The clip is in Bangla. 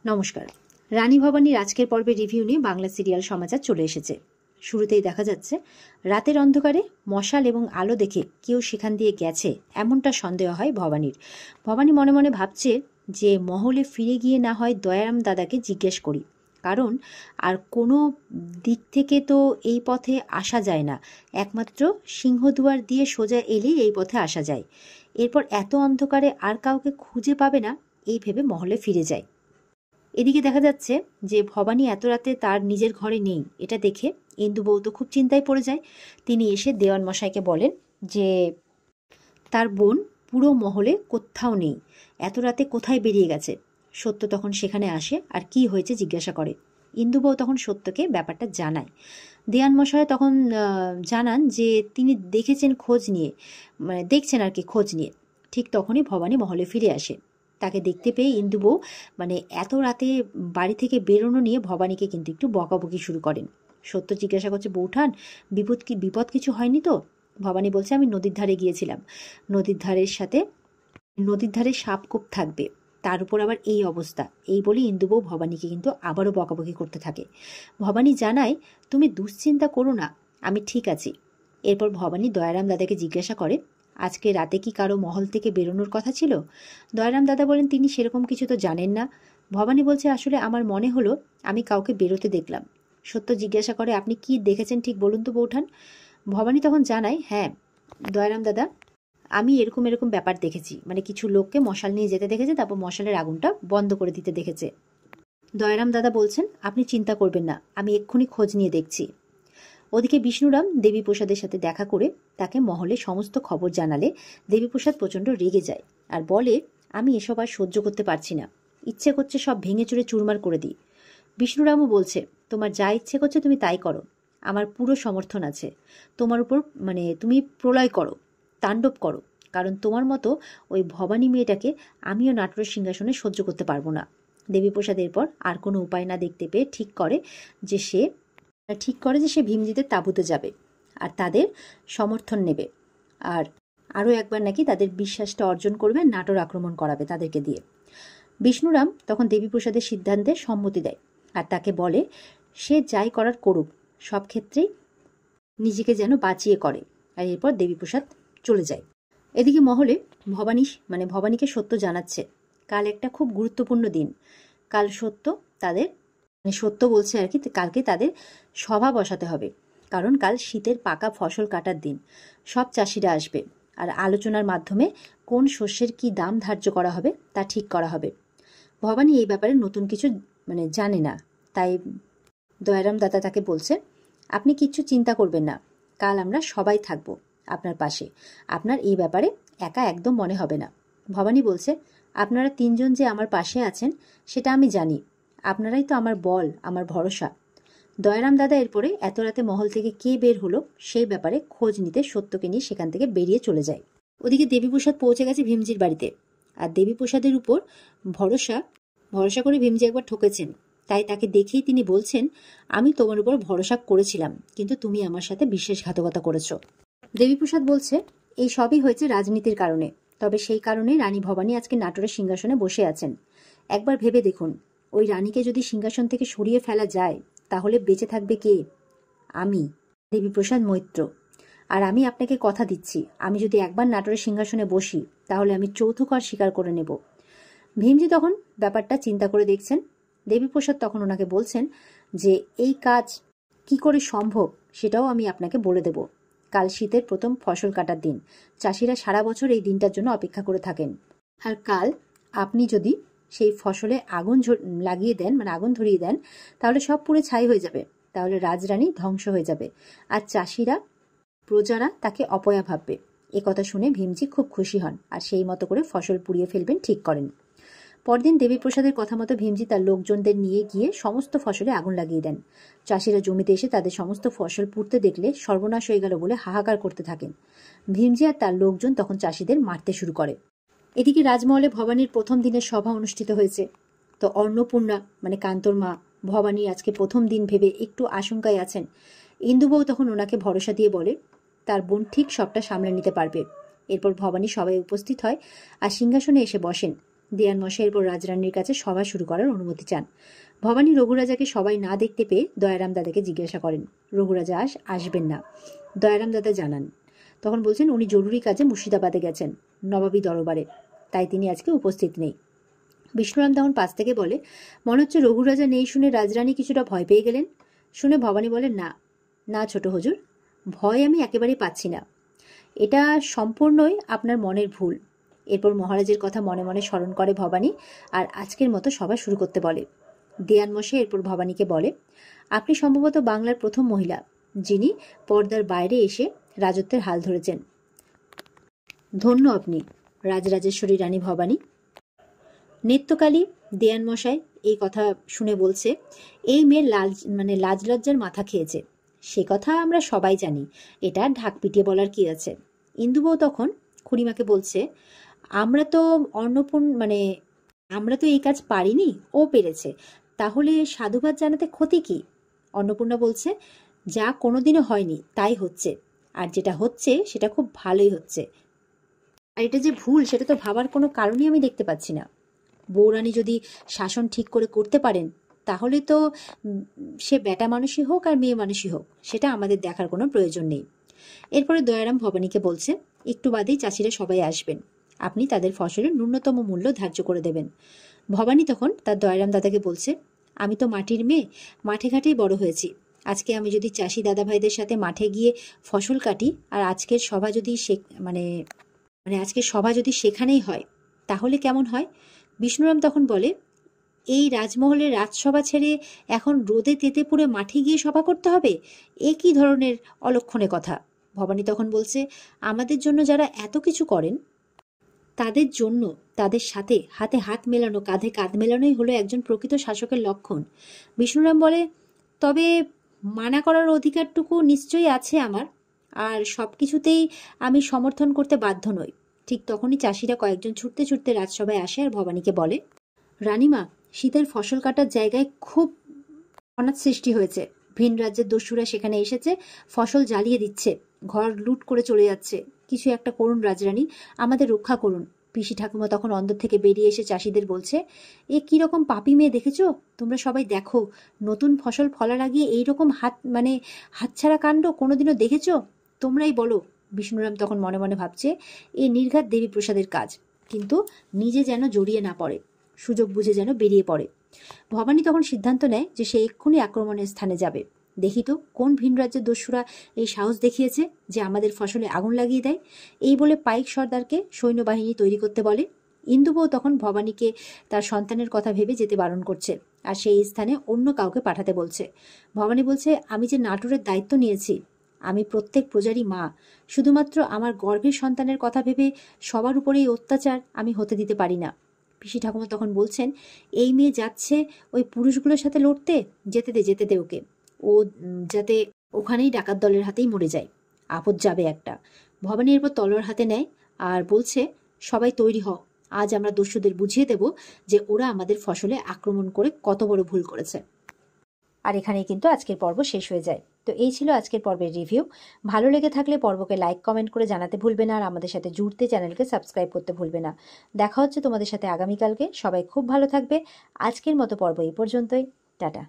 নমস্কার। রানী ভবানীর আজকের পর্বে রিভিউ নিয়ে বাংলা সিরিয়াল সমাচার চলে এসেছে। শুরুতেই দেখা যাচ্ছে রাতের অন্ধকারে মশাল এবং আলো দেখে কেউ সেখান দিয়ে গেছে এমনটা সন্দেহ হয় ভবানীর। ভবানী মনে মনে ভাবছে যে মহলে ফিরে গিয়ে না হয় দয়ারাম দাদাকে জিজ্ঞেস করি, কারণ আর কোনো দিক থেকে তো এই পথে আসা যায় না, একমাত্র সিংহদুয়ার দিয়ে সোজা এলেই এই পথে আসা যায়। এরপর এত অন্ধকারে আর কাউকে খুঁজে পাবে না এই ভেবে মহলে ফিরে যায়। এদিকে দেখা যাচ্ছে যে ভবানী এত রাতে তার নিজের ঘরে নেই, এটা দেখে ইন্দুবউ তো খুব চিন্তায় পড়ে যায়। তিনি এসে দেওয়ান মশাইকে বলেন যে তার বোন পুরো মহলে কোথাও নেই, এত রাতে কোথায় বেরিয়ে গেছে। সত্য তখন সেখানে আসে আর কি হয়েছে জিজ্ঞাসা করে। ইন্দুবউ তখন সত্যকে ব্যাপারটা জানায়। দেওয়ান মশাই তখন জানান যে তিনি দেখেছেন খোঁজ নিয়ে, মানে দেখছেন আর কি খোঁজ নিয়ে। ঠিক তখনই ভবানী মহলে ফিরে আসে। তাকে দেখতে পেয়ে ইন্দুবউ এত রাতে বাড়ি থেকে বেরোনো নিয়ে ভবানীকে কিন্তু একটু বকাবকি শুরু করেন। সত্য জিজ্ঞাসা করছে, বৌঠান বিপদ কিছু হয়নি তো? ভবানী বলছে, আমি নদীর ধারে গিয়েছিলাম, নদীর ধারে সাপকোপ থাকবে, তার উপর আবার এই অবস্থা। এই বলে ইন্দুবউ ভবানীকে কিন্তু আবারও বকাবকি করতে থাকে। ভবানী জানায়, তুমি দুশ্চিন্তা করো না, আমি ঠিক আছি। এরপর ভবানী দয়ারাম দাদাকে জিজ্ঞাসা করে, আজকে রাতে কি কারো মহল থেকে বেরোনোর কথা ছিল? দয়ারাম দাদা বলেন তিনি সেরকম কিছু তো জানেন না। ভবানী বলছে, আসলে আমার মনে হলো আমি কাউকে বেরোতে দেখলাম। সত্য জিজ্ঞাসা করে, আপনি কি দেখেছেন ঠিক বলুন তো বৌঠান? ভবানী তখন জানায়, হ্যাঁ দয়ারাম দাদা, আমি এরকম ব্যাপার দেখেছি, কিছু লোককে মশাল নিয়ে যেতে দেখেছে, তারপর মশালের আগুনটা বন্ধ করে দিতে দেখেছে। দয়ারাম দাদা বলছেন, আপনি চিন্তা করবেন না, আমি এক্ষুনি খোঁজ নিয়ে দেখছি। ওদিকে বিষ্ণুরাম দেবীপ্রসাদের সাথে দেখা করে তাকে মহলে সমস্ত খবর জানালে দেবীপ্রসাদ প্রচণ্ড রেগে যায় আর বলে, আমি এসব আর সহ্য করতে পারছি না, ইচ্ছে করছে সব ভেঙে চুরে চুরমার করে দিই। বিষ্ণুরামও বলছে, তোমার যা ইচ্ছে করছে তুমি তাই করো, আমার পুরো সমর্থন আছে। তোমার উপর তুমি প্রলয় করো, তাণ্ডব করো, কারণ তোমার মতো ওই ভবানী মেয়েটাকে আমিও নাটোরের সিংহাসনে সহ্য করতে পারবো না। দেবীপ্রসাদ এরপর আর কোনো উপায় না দেখতে পেয়ে ঠিক করে যে সে ভীমজিদের তাঁবুতে যাবে আর তাদের সমর্থন নেবে, আর আরও একবার নাকি তাদের বিশ্বাসটা অর্জন করবে, নাটোর আক্রমণ করাবে তাদেরকে দিয়ে। বিষ্ণুরাম তখন দেবীপ্রসাদের সিদ্ধান্তে সম্মতি দেয় আর তাকে বলে সে যাই করার করুক, সব ক্ষেত্রেই নিজেকে যেন বাঁচিয়ে করে। আর এরপর দেবীপ্রসাদ চলে যায়। এদিকে মহলে ভবানীকে সত্য জানাচ্ছে কাল একটা খুব গুরুত্বপূর্ণ দিন। কাল সত্য বলছে আর কি, কালকে তাদের সভা বসাতে হবে, কারণ কাল শীতের পাকা ফসল কাটার দিন। সব চাষিরা আসবে আর আলোচনার মাধ্যমে কোন শস্যের কি দাম ধার্য করা হবে তা ঠিক করা হবে। ভবানী এই ব্যাপারে নতুন কিছু জানে না, তাই দয়ারাম দাদা তাকে বলছে, আপনি কিচ্ছু চিন্তা করবেন না, কাল আমরা সবাই থাকবো আপনার পাশে, আপনার এই ব্যাপারে একা একদম মনে হবে না। ভবানী বলছে, আপনারা তিনজন যে আমার পাশে আছেন সেটা আমি জানি, আপনারাই তো আমার বল, আমার ভরসা। দয়ারাম দাদা এরপরে এত রাতে মহল থেকে কে বের হলো সেই ব্যাপারে খোঁজ নিতে সত্যকে নিয়ে সেখান থেকে বেরিয়ে চলে যায়। ওদিকে দেবীপ্রসাদ পৌঁছে গেছে ভীমজির বাড়িতে, আর দেবীপ্রসাদের উপর ভরসা করে ভীমজি একবার ঠকেছেন, তাই তাকে দেখেই তিনি বলছেন, আমি তোমার উপর ভরসা করেছিলাম, কিন্তু তুমি আমার সাথে বিশ্বাসঘাতকতা করেছ। দেবীপ্রসাদ বলছে, এই সবই হয়েছে রাজনীতির কারণে, তবে সেই কারণে রানী ভবানী আজকে নাটোরের সিংহাসনে বসে আছেন। একবার ভেবে দেখুন, ওই রানীকে যদি সিংহাসন থেকে সরিয়ে ফেলা যায় তাহলে বেঁচে থাকবে কে? আমি, দেবীপ্রসাদ মৈত্র। আর আমি আপনাকে কথা দিচ্ছি, আমি যদি একবার নাটোরের সিংহাসনে বসি তাহলে আমি চৌথুকর স্বীকার করে নেব। ভীমজি তখন ব্যাপারটা চিন্তা করে দেখছেন। দেবীপ্রসাদ তখন ওনাকে বলছেন যে এই কাজ কি করে সম্ভব সেটাও আমি আপনাকে বলে দেব। কাল শীতের প্রথম ফসল কাটার দিন, চাষিরা সারা বছর এই দিনটার জন্য অপেক্ষা করে থাকেন, আর কাল আপনি যদি সেই ফসলে আগুন লাগিয়ে দেন, আগুন ধরিয়ে দেন, তাহলে সব পুড়ে ছাই হয়ে যাবে, তাহলে রাজরানী ধ্বংস হয়ে যাবে, আর প্রজারা তাকে অপয়া ভাববে। এ কথা শুনে ভীমজি খুব খুশি হন আর সেই মতো করে ফসল পুড়িয়ে ফেলবেন ঠিক করেন। পরদিন দেবীপ্রসাদের কথা মতো ভীমজি তার লোকজনদের নিয়ে গিয়ে সমস্ত ফসলে আগুন লাগিয়ে দেন। চাষিরা জমিতে এসে তাদের সমস্ত ফসল পুড়তে দেখলে সর্বনাশ হয়ে গেল বলে হাহাকার করতে থাকেন। ভীমজি আর তার লোকজন তখন চাষিদের মারতে শুরু করে। এদিকে রাজমহলে ভবানীর প্রথম দিনের সভা অনুষ্ঠিত হয়েছে। তো অন্নপূর্ণা কান্তর মা ভবানী আজকে প্রথম দিন ভেবে একটু আশঙ্কায় আছেন। ইন্দুবউ তখন ওনাকে ভরসা দিয়ে বলে তার বোন ঠিক সবটা সামলে নিতে পারবে। এরপর ভবানী সবাই উপস্থিত হয় আর সিংহাসনে এসে বসেন। দেয়ান মশাই এরপর রাজরানীর কাছে সভা শুরু করার অনুমতি চান। ভবানী রঘুরাজাকে সবাই না দেখতে পেয়ে দয়ারাম দাদাকে জিজ্ঞাসা করেন রঘুরাজা আসবেন না। দয়ারাম দাদা জানান, তখন বলছেন উনি জরুরি কাজে মুর্শিদাবাদে গেছেন নবাবী দরবারে, তাই তিনি আজকে উপস্থিত নেই। বিষ্ণুরাম তখন পাশ থেকে বলে, মনে হচ্ছে রঘুরাজা নেই শুনে রাজরানী কিছুটা ভয় পেয়ে গেলেন। শুনে ভবানী বলেন, না না ছোট হুজুর, ভয় আমি একেবারেই পাচ্ছি না, এটা সম্পূর্ণই আপনার মনের ভুল। এরপর মহারাজের কথা মনে মনে স্মরণ করে ভবানী আর আজকের মতো সভা শুরু করতে বলে। দেয়ান মশাই এরপর ভবানীকে বলে, আপনি সম্ভবত বাংলার প্রথম মহিলা যিনি পর্দার বাইরে এসে রাজত্বের হাল ধরেছেন। ধন্য আপনি রাজরাজেশ্বরী রানী ভবানী। নিত্যকালী দেয়ান মশাই এই কথা শুনে বলছে, এই মেয়ের লাজ লজ্জার মাথা খেয়েছে, সে কথা আমরা সবাই জানি, এটা ঢাক পিটিয়ে বলার কি আছে। ইন্দুবউ তখন খুড়িমাকে বলছে, আমরা তো আমরা তো এই কাজ পারিনি, ও পেরেছে, তাহলে সাধুবাদ জানাতে ক্ষতি কি? অন্নপূর্ণা বলছে, যা কোনোদিনও হয়নি তাই হচ্ছে, আর যেটা হচ্ছে সেটা খুব ভালোই হচ্ছে, আর এটা যে ভুল সেটা তো ভাবার কোনো কারণই আমি দেখতে পাচ্ছি না। বৌরানী যদি শাসন ঠিক করে করতে পারেন তাহলে তো সে বেটা মানুষই হোক আর মেয়ে মানুষই হোক, সেটা আমাদের দেখার কোনো প্রয়োজন নেই। এরপরে দয়ারাম ভবানীকে বলছে, একটু বাদেই চাষিরা সবাই আসবেন, আপনি তাদের ফসলের ন্যূনতম মূল্য ধার্য করে দেবেন। ভবানী তখন তার দয়ারাম দাদাকে বলছে, আমি তো মাটির মেয়ে, মাঠে ঘাটেই বড় হয়েছি, আজকে আমি যদি চাষি দাদা ভাইদের সাথে মাঠে গিয়ে ফসল কাটি আর আজকের সভা যদি সেখানেই হয় তাহলে কেমন হয়? বিষ্ণুরাম তখন বলে, এই রাজমহলের রাজসভা ছেড়ে এখন রোদে তেতে পুড়ে মাঠে গিয়ে সভা করতে হবে? এ কি ধরনের অলক্ষণে কথা? ভবানী তখন বলছে, আমাদের জন্য যারা এত কিছু করেন তাদের জন্য তাদের সাথে হাতে হাত মেলানো, কাঁধে কাঁধ মেলানোই হলো একজন প্রকৃত শাসকের লক্ষণ। বিষ্ণুরাম বলে, তবে মানা করার অধিকারটুকু নিশ্চয়ই আছে আমার, আর সব কিছুতেই আমি সমর্থন করতে বাধ্য নই। ঠিক তখনই চাষিরা কয়েকজন ছুটতে ছুটতে রাজসভায় আসে আর ভবানীকে বলে, রানীমা, শীতের ফসল কাটার জায়গায় খুব অনাথ সৃষ্টি হয়েছে, ভিন রাজ্যের দস্যুরা সেখানে এসেছে, ফসল জ্বালিয়ে দিচ্ছে, ঘর লুট করে চলে যাচ্ছে, কিছু একটা করুন রাজরানী, আমাদের রক্ষা করুন। পিসি ঠাকুমা তখন অন্দর থেকে বেরিয়ে এসে চাষিদের বলছে, এ কিরকম পাপি মেয়ে দেখেছো তোমরা সবাই, দেখো নতুন ফসল ফলা লাগিয়ে এইরকম হাতছাড়া কাণ্ড কোনোদিনও দেখেছো? তোমরাই বলো। বিষ্ণুরাম তখন মনে মনে ভাবছে, এ নির্ঘাত দেবী প্রসাদের কাজ, কিন্তু নিজে যেন জড়িয়ে না পড়ে, সুযোগ বুঝে যেন বেরিয়ে পড়ে। ভবানী তখন সিদ্ধান্ত নেয় যে সে এক্ষুনি আক্রমণের স্থানে যাবে। দেখি তো কোন ভিন রাজ্যের দস্যুরা এই সাহস দেখিয়েছে যে আমাদের ফসলে আগুন লাগিয়ে দেয়। এই বলে পাইক সর্দারকে সৈন্যবাহিনী তৈরি করতে বলে। ইন্দুবউ তখন ভবানীকে তার সন্তানের কথা ভেবে যেতে বারণ করছে আর সেই স্থানে অন্য কাউকে পাঠাতে বলছে। ভবানী বলছে, আমি যে নাটোরের দায়িত্ব নিয়েছি, আমি প্রত্যেক প্রজারই মা, শুধুমাত্র আমার গর্ভের সন্তানের কথা ভেবে সবার উপরেই অত্যাচার আমি হতে দিতে পারি না। পিসি ঠাকুমা তখন বলছেন, এই মেয়ে যাচ্ছে ওই পুরুষগুলোর সাথে লড়তে, যেতে দে ওকে, ও যাতে ওখানেই ডাকাত দলের হাতেই মরে যায়, আপদ যাবে একটা। ভবানী এরপর তলোয়ার হাতে নেয় আর বলছে, সবাই তৈরি হও, আজ আমরা দস্যুদের বুঝিয়ে দেব যে ওরা আমাদের ফসলে আক্রমণ করে কত বড় ভুল করেছে। আর এখানেই কিন্তু আজকের পর্ব শেষ হয়ে যায়। তো এই ছিল আজকের পর্বের রিভিউ। ভালো লেগে থাকলে পর্বকে লাইক কমেন্ট করে জানাতে ভুলবে না, আর আমাদের সাথে জুড়তে চ্যানেলকে সাবস্ক্রাইব করতে ভুলবে না। দেখা হচ্ছে তোমাদের সাথে আগামীকালকে। সবাই খুব ভালো থাকবে। আজকের মতো পর্ব এই পর্যন্তই। টাটা।